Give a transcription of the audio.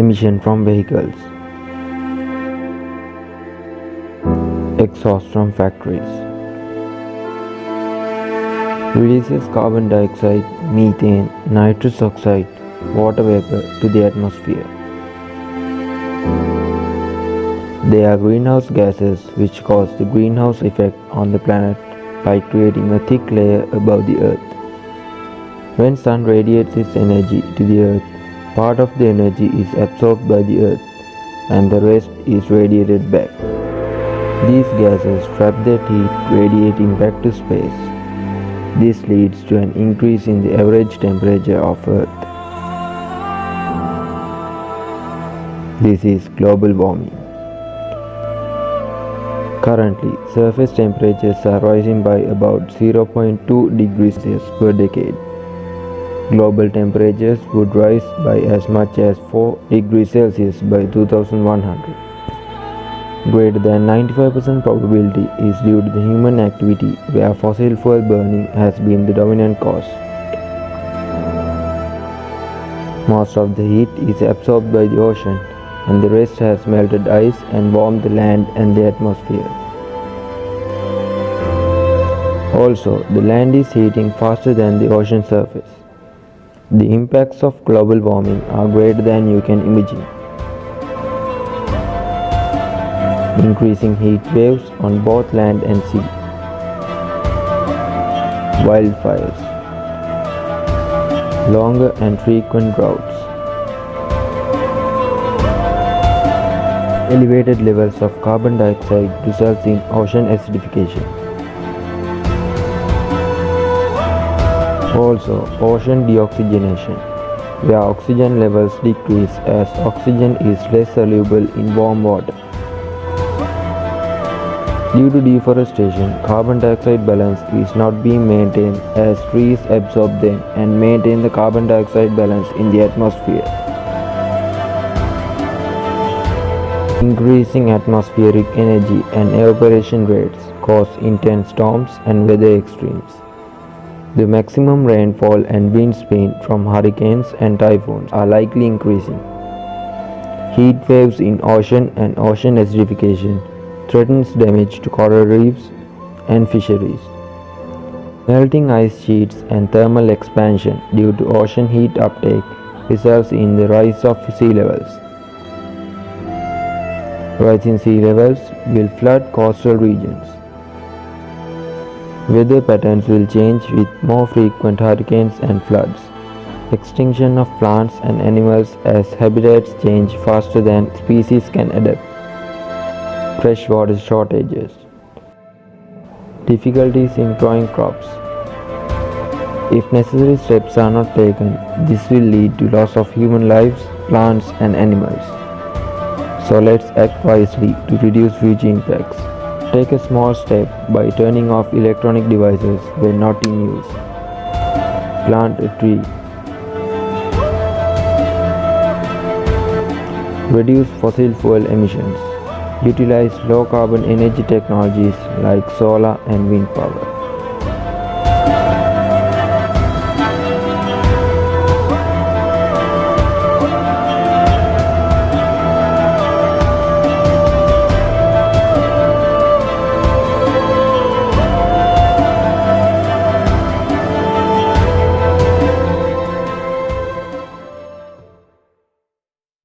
Emission from vehicles. Exhaust from factories. Releases carbon dioxide, methane, nitrous oxide, water vapor to the atmosphere. They are greenhouse gases which cause the greenhouse effect on the planet by creating a thick layer above the earth. When sun radiates its energy to the earth, part of the energy is absorbed by the earth and the rest is radiated back. These gases trap that heat, radiating back to space. This leads to an increase in the average temperature of Earth. This is global warming. Currently, surface temperatures are rising by about 0.2 degrees Celsius per decade. Global temperatures would rise by as much as 4 degrees Celsius by 2100. Greater than 95% probability is due to the human activity where fossil fuel burning has been the dominant cause. Most of the heat is absorbed by the ocean and the rest has melted ice and warmed the land and the atmosphere. Also, the land is heating faster than the ocean surface. The impacts of global warming are greater than you can imagine. Increasing heat waves on both land and sea. Wildfires. Longer and frequent droughts. Elevated levels of carbon dioxide results in ocean acidification. Also, ocean deoxygenation, where oxygen levels decrease as oxygen is less soluble in warm water. Due to deforestation, carbon dioxide balance is not being maintained as trees absorb them and maintain the carbon dioxide balance in the atmosphere. Increasing atmospheric energy and evaporation rates cause intense storms and weather extremes. The maximum rainfall and wind speed from hurricanes and typhoons are likely increasing. Heat waves in ocean and ocean acidification threatens damage to coral reefs and fisheries. Melting ice sheets and thermal expansion due to ocean heat uptake results in the rise of sea levels. Rising sea levels will flood coastal regions. Weather patterns will change with more frequent hurricanes and floods. Extinction of plants and animals as habitats change faster than species can adapt. Freshwater shortages. Difficulties in growing crops. If necessary steps are not taken, this will lead to loss of human lives, plants and animals. So let's act wisely to reduce future impacts. Take a small step by turning off electronic devices when not in use. Plant a tree. Reduce fossil fuel emissions. Utilize low carbon energy technologies like solar and wind power.